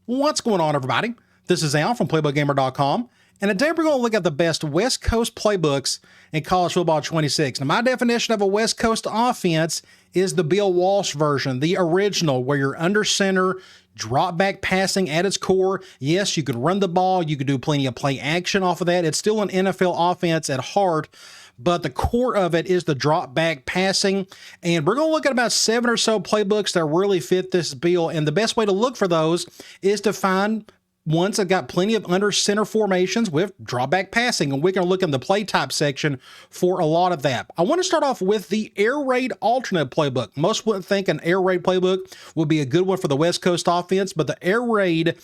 What's going on, everybody? This is Al from PlaybookGamer.com, and today we're going to look at the best West Coast playbooks in college football 26. Now, my definition of a West Coast offense is the Bill Walsh version, the original, where you're under center, drop back passing at its core. Yes, you could run the ball, you could do plenty of play action off of that. It's still an NFL offense at heart, but the core of it is the drop back passing. And we're going to look at about 7 or so playbooks that really fit this bill. And the best way to look for those is to find ones that got plenty of under center formations with drop back passing. And we're going to look in the play type section for a lot of that. I want to start off with the air raid alternate playbook. Most would think an air raid playbook would be a good one for the West Coast offense, but the air raid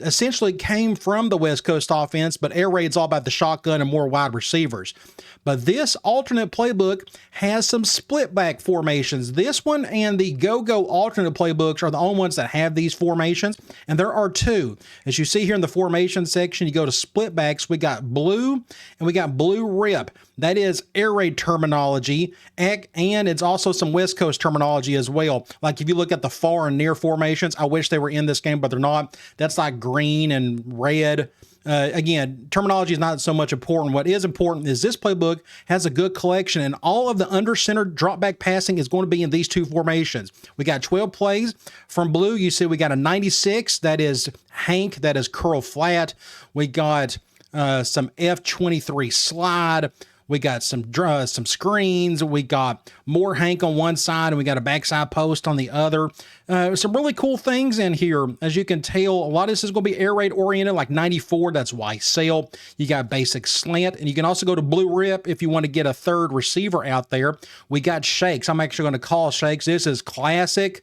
essentially came from the West Coast offense, but air raid's all about the shotgun and more wide receivers. But this alternate playbook has some split back formations. This one and the go-go alternate playbooks are the only ones that have these formations, and there are 2. As you see here in the formation section, you go to split backs, we got blue and we got blue rip. That is air raid terminology, and it's also some West Coast terminology as well. Like if you look at the far and near formations, I wish they were in this game, but they're not. That's like green and red. Again, terminology is not so much important. What is important is this playbook has a good collection, and all of the under center drop back passing is going to be in these 2 formations. We got 12 plays. From blue, you see we got a 96. That is Hank. That is curl flat. We got some F23 slide. We got some screens. We got more Hank on one side, and we got a backside post on the other. Some really cool things in here. As you can tell, a lot of this is going to be air raid oriented, like 94. That's why sail. You got basic slant, and you can also go to blue rip if you want to get a third receiver out there. We got shakes. I'm actually going to call shakes. This is classic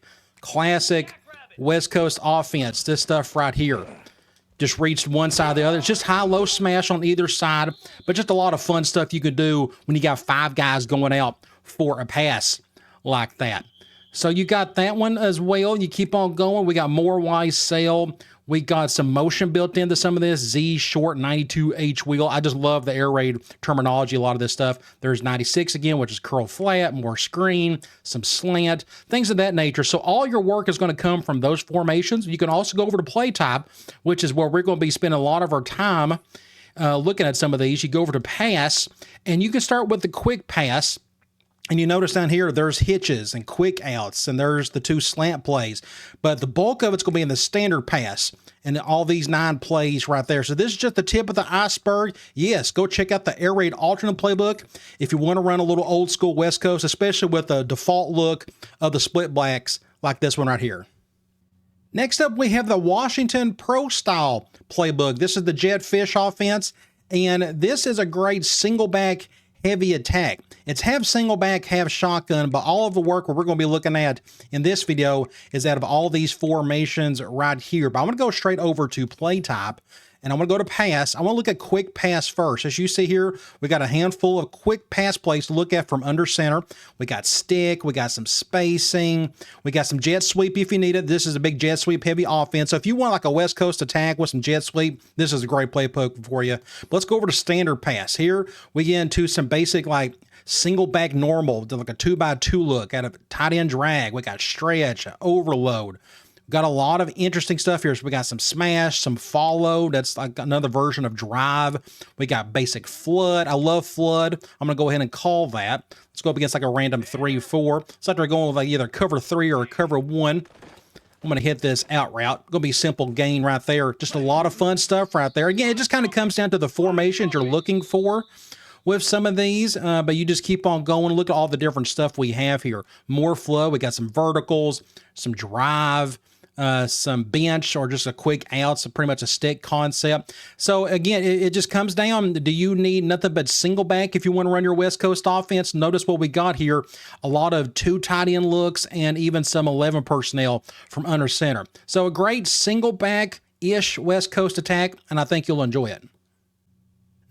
West Coast offense. This stuff right here. Just reached one side or the other. It's just high-low smash on either side, but just a lot of fun stuff you could do when you got 5 guys going out for a pass like that. So you got that one as well. You keep on going. We got more Y sail. We got some motion built into some of this. Z short 92 H wheel. I just love the air raid terminology, a lot of this stuff. There's 96 again, which is curl flat, more screen, some slant, things of that nature. So all your work is going to come from those formations. You can also go over to play type, which is where we're going to be spending a lot of our time looking at some of these. You go over to pass, and you can start with the quick pass. And you notice down here, there's hitches and quick outs, and there's the 2 slant plays. But the bulk of it's going to be in the standard pass and all these 9 plays right there. So this is just the tip of the iceberg. Yes, go check out the air raid alternate playbook if you want to run a little old school West Coast, especially with the default look of the split blacks like this one right here. Next up, we have the Washington Pro Style playbook. This is the Jetfish offense, and this is a great single back heavy attack. It's half single back, half shotgun, but all of the work we're going to be looking at in this video is out of all these formations right here. But I'm going to go straight over to play type, and I'm going to go to pass. I want to look at quick pass first. As you see here, we got a handful of quick pass plays to look at from under center. We got stick, we got some spacing, we got some jet sweep if you need it. This is a big jet sweep heavy offense. So if you want like a West Coast attack with some jet sweep, this is a great playbook for you. But let's go over to standard pass. Here we get into some basic like single back normal, like a 2x2 look out of tight end drag. We got stretch, overload. Got a lot of interesting stuff here. So we got some smash, some follow. That's like another version of drive. We got basic flood. I love flood. I'm going to go ahead and call that. Let's go up against like a random 3-4. So after going with like either cover 3 or cover 1, I'm going to hit this out route. Going to be simple gain right there. Just a lot of fun stuff right there. Again, it just kind of comes down to the formations you're looking for with some of these, but you just keep on going. Look at all the different stuff we have here. More flow. We got some verticals, some drive, some bench, or just a quick out, so pretty much a stick concept. So again, it just comes down, do you need nothing but single back if you want to run your West Coast offense? Notice what we got here, a lot of 2 tight end looks and even some 11 personnel from under center. So a great single back-ish West Coast attack, and I think you'll enjoy it.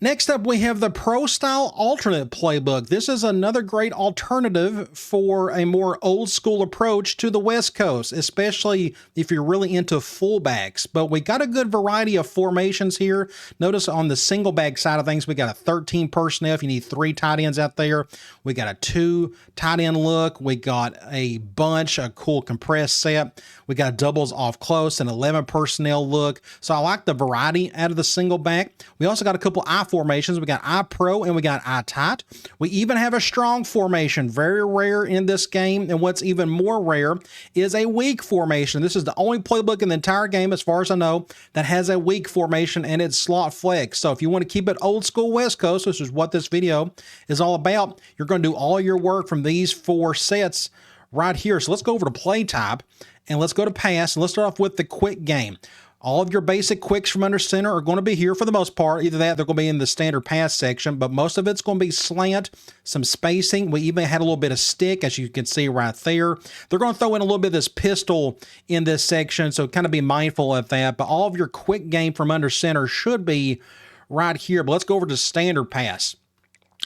Next up, we have the Pro Style Alternate Playbook. This is another great alternative for a more old school approach to the West Coast, especially if you're really into fullbacks. But we got a good variety of formations here. Notice on the single back side of things, we got a 13 personnel if you need 3 tight ends out there. We got a 2 tight end look. We got a bunch, a cool compressed set. We got doubles off close, an 11 personnel look. So I like the variety out of the single back. We also got a couple I formations. We got I Pro and we got I Tight. We even have a strong formation, very rare in this game. And what's even more rare is a weak formation. This is the only playbook in the entire game, as far as I know, that has a weak formation and it's slot flex. So if you want to keep it old school West Coast, which is what this video is all about, you're going to do all your work from these 4 sets right here. So let's go over to play type and let's go to pass. And let's start off with the quick game. All of your basic quicks from under center are going to be here for the most part. Either that, they're going to be in the standard pass section, but most of it's going to be slant, some spacing. We even had a little bit of stick, as you can see right there. They're going to throw in a little bit of this pistol in this section, so kind of be mindful of that. But all of your quick game from under center should be right here. But let's go over to standard pass.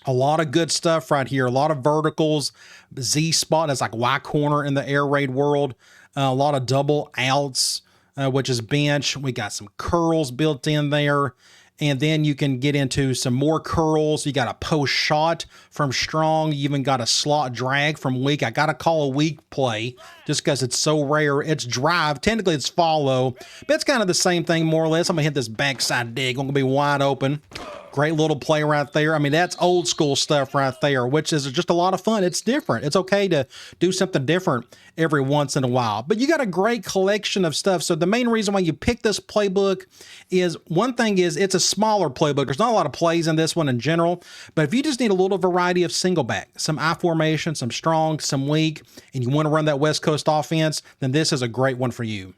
A lot of good stuff right here. A lot of verticals, Z spot, that's like Y corner in the air raid world. A lot of double outs. Which is bench. We got some curls built in there. And then you can get into some more curls. You got a post shot from strong. You even got a slot drag from weak. I got to call a weak play just because it's so rare. It's drive. Technically, it's follow. But it's kind of the same thing, more or less. I'm going to hit this backside dig. I'm going to be wide open. Great little play right there. I mean, that's old school stuff right there, which is just a lot of fun. It's different. It's okay to do something different every once in a while. But you got a great collection of stuff. So the main reason why you pick this playbook is, one thing is it's a smaller playbook. There's not a lot of plays in this one in general. But if you just need a little variety of single back, some I formation, some strong, some weak, and you want to run that West Coast offense, then this is a great one for you.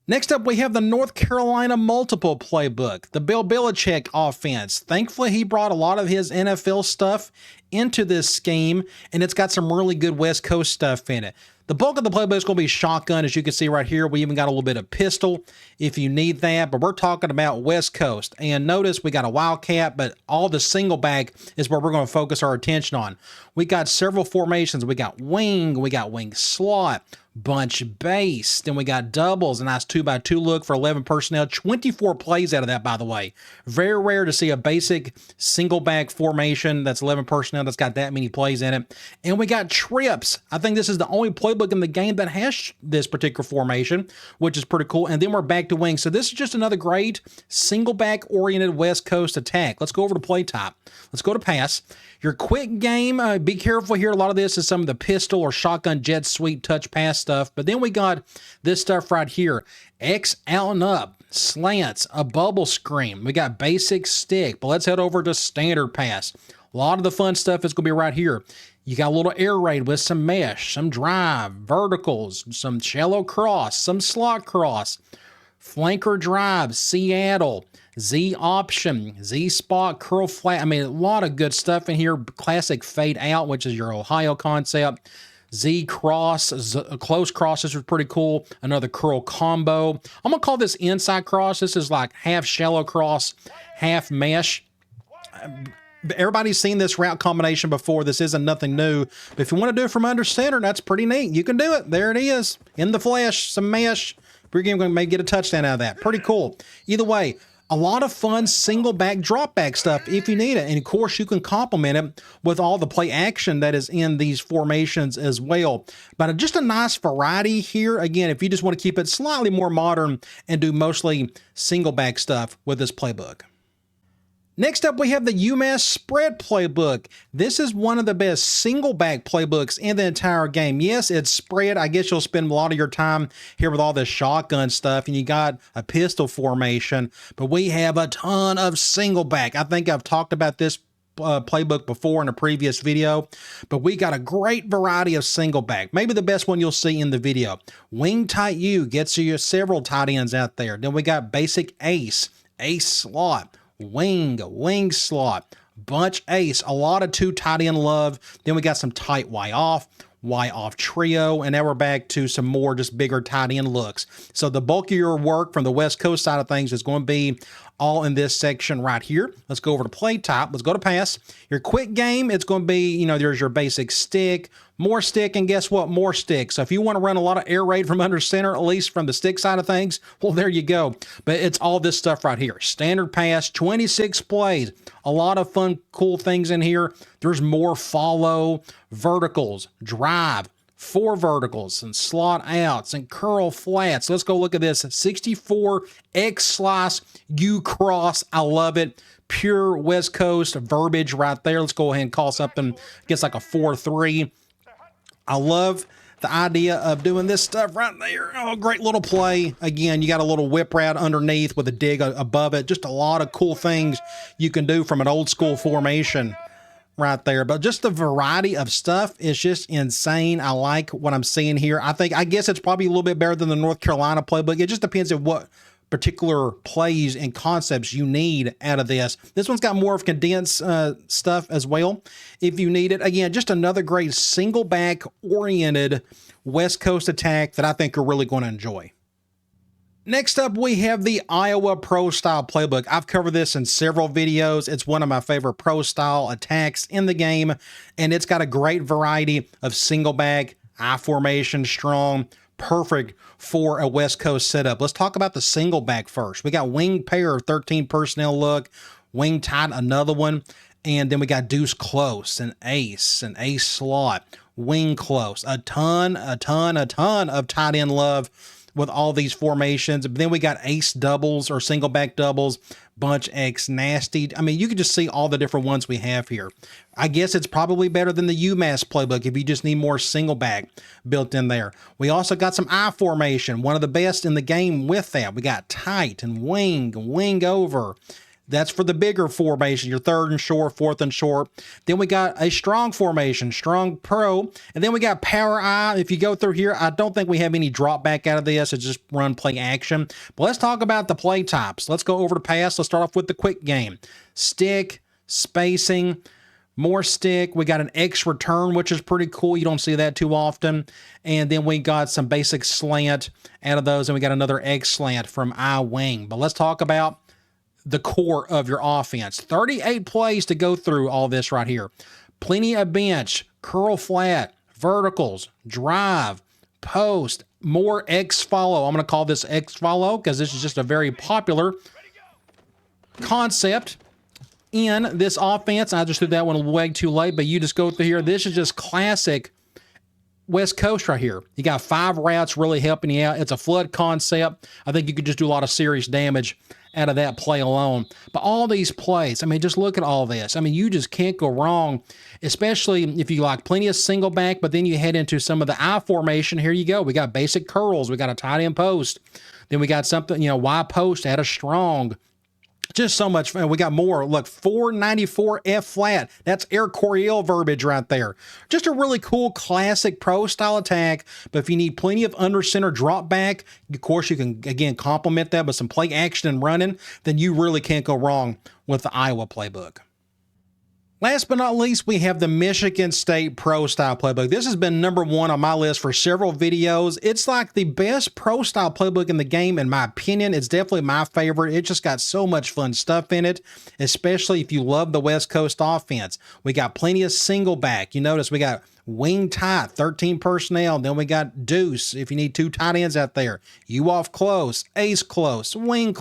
Next up, we have the North Carolina multiple playbook, the Bill Belichick offense. Thankfully, he brought a lot of his NFL stuff into this scheme, and it's got some really good West Coast stuff in it. The bulk of the playbook is going to be shotgun, as you can see right here. We even got a little bit of pistol if you need that, but we're talking about West Coast. And notice we got a Wildcat, but all the single back is where we're going to focus our attention on. We got several formations. We got wing slot, bunch base, then we got doubles, a nice 2x2 look for 11 personnel, 24 plays out of that, by the way. Very rare to see a basic single back formation that's 11 personnel that's got that many plays in it. And we got trips. I think this is the only playbook in the game that has this particular formation, which is pretty cool. And then we're back to wing. So this is just another great single back oriented West Coast attack. Let's go over to play type. Let's go to pass. Your quick game, be careful here. A lot of this is some of the pistol or shotgun jet sweep touch pass stuff. But then we got this stuff right here. X out and up, slants, a bubble screen. We got basic stick. But let's head over to standard pass. A lot of the fun stuff is going to be right here. You got a little air raid with some mesh, some drive, verticals, some shallow cross, some slot cross, flanker drive, Seattle, Z option, Z spot, curl flat. I mean, a lot of good stuff in here. Classic fade out, which is your Ohio concept. Z cross, close cross. This was pretty cool. Another curl combo. I'm going to call this inside cross. This is like half shallow cross, half mesh. Everybody's seen this route combination before. This isn't nothing new. But if you want to do it from under center, that's pretty neat. You can do it. There it is. In the flesh, some mesh. We're going to maybe get a touchdown out of that. Pretty cool. Either way, a lot of fun single back, drop back stuff if you need it. And of course, you can complement it with all the play action that is in these formations as well. But just a nice variety here. Again, if you just want to keep it slightly more modern and do mostly single back stuff with this playbook. Next up, we have the UMass spread playbook. This is one of the best single back playbooks in the entire game. Yes, it's spread. I guess you'll spend a lot of your time here with all this shotgun stuff, and you got a pistol formation, but we have a ton of single back. I think I've talked about this playbook before in a previous video, but we got a great variety of single back. Maybe the best one you'll see in the video. Wing tight U gets you several tight ends out there. Then we got basic ace slot, wing slot, bunch ace, a lot of 2 tight end love. Then we got some tight Y off trio, and now we're back to some more just bigger tight end looks. So the bulk of your work from the West Coast side of things is going to be all in this section right here. Let's go over to play type. Let's go to pass. Your quick game, it's going to be, you know, there's your basic stick, more stick, and guess what? More stick. So if you want to run a lot of air raid from under center, at least from the stick side of things, well, there you go. But it's all this stuff right here. Standard pass, 26 plays. A lot of fun, cool things in here. There's more follow, verticals, drive, 4 verticals, and slot outs, and curl flats. Let's go look at this. 64 X slice U cross. I love it. Pure West Coast verbiage right there. Let's go ahead and call something, I guess, like a 4-3. I love the idea of doing this stuff right there. Oh, great little play. Again, you got a little whip route underneath with a dig above it. Just a lot of cool things you can do from an old school formation right there. But just the variety of stuff is just insane. I like what I'm seeing here. I guess it's probably a little bit better than the North Carolina playbook. It just depends on what particular plays and concepts you need out of this. This one's got more of condensed stuff as well if you need it. Again, just another great single back oriented West Coast attack that I think you're really going to enjoy. Next up, we have the Iowa Pro Style Playbook. I've covered this in several videos. It's one of my favorite Pro Style attacks in the game, and it's got a great variety of single back, I formation, strong, perfect for a West Coast setup. Let's talk about the single back first. We got wing pair, 13 personnel look, wing tight, another one, and then we got deuce close, an ace slot, wing close, a ton of tight end love with all these formations. But then we got ace doubles or single back doubles, bunch X nasty. I mean, you can just see all the different ones we have here. I guess it's probably better than the UMass playbook if you just need more single back built in there. We also got some I formation, one of the best in the game with that. We got tight and wing over. That's for the bigger formation, your third and short, fourth and short. Then we got a strong formation, strong pro. And then we got power I. If you go through here, I don't think we have any drop back out of this. It's just run, play, action. But let's talk about the play types. Let's go over to pass. Let's start off with the quick game. Stick, spacing, more stick. We got an X return, which is pretty cool. You don't see that too often. And then we got some basic slant out of those. And we got another X slant from I wing. But let's talk about the core of your offense. 38 plays to go through all this right here. Plenty of bench, curl flat, verticals, drive, post, more X follow. I'm going to call this X follow because this is just a very popular concept in this offense. I just threw that one way too late, but you just go through here. This is just classic West Coast right here. You got 5 routes really helping you out. It's a flood concept. I think you could just do a lot of serious damage out of that play alone. But all these plays, I mean, just look at all this. I mean, you just can't go wrong, especially if you like plenty of single back, but then you head into some of the I formation. Here you go. We got basic curls. We got a tight end post. Then we got something, Y post at a strong. Just so much fun. We got more. Look, 494 F flat. That's Air Coryell verbiage right there. Just a really cool classic pro style attack. But if you need plenty of under center drop back, of course you can again complement that with some play action and running. Then you really can't go wrong with the Iowa playbook. Last but not least, we have the Michigan State Pro Style Playbook. This has been number 1 on my list for several videos. It's like the best Pro Style Playbook in the game, in my opinion. It's definitely my favorite. It just got so much fun stuff in it, especially if you love the West Coast offense. We got plenty of single back. You notice we got wing tight, 13 personnel. Then we got deuce if you need 2 tight ends out there. You off close, ace close, wing,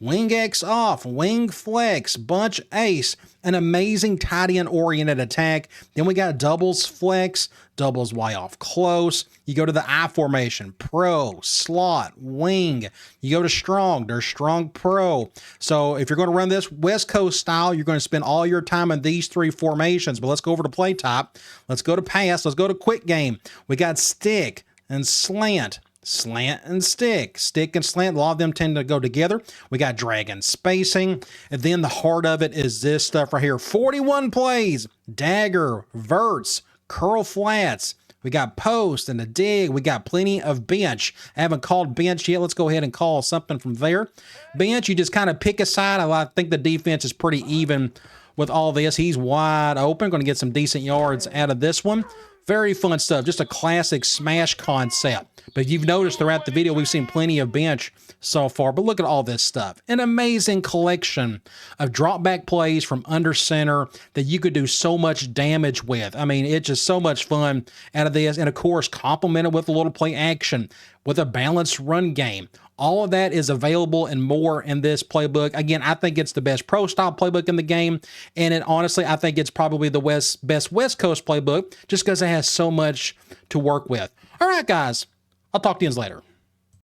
wing X off, wing flex, bunch ace, an amazing tight end oriented attack. Then we got doubles flex, doubles Y off close. You go to the I formation, pro, slot, wing. You go to strong, there's strong pro. So if you're going to run this West Coast style, you're going to spend all your time in these 3 formations. But let's go over to play type. Let's go to pass. Let's go to quick game. We got stick and slant and stick and slant. A lot of them tend to go together. We got drag and spacing. And then the heart of it is this stuff right here. 41 plays, dagger, verts, curl flats. We got post and a dig. We got plenty of bench. I haven't called bench yet. Let's go ahead and call something from there. Bench, you just kind of pick a side. I think the defense is pretty even with all this. He's wide open. Going to get some decent yards out of this one. Very fun stuff. Just a classic Smash concept. But you've noticed throughout the video, we've seen plenty of bench so far. But look at all this stuff. An amazing collection of drop back plays from under center that you could do so much damage with. I mean, it's just so much fun out of this. And of course, complemented with a little play action, with a balanced run game. All of that is available and more in this playbook. Again, I think it's the best pro style playbook in the game. And honestly, I think it's probably the best West Coast playbook just because it has so much to work with. All right, guys, I'll talk to you later.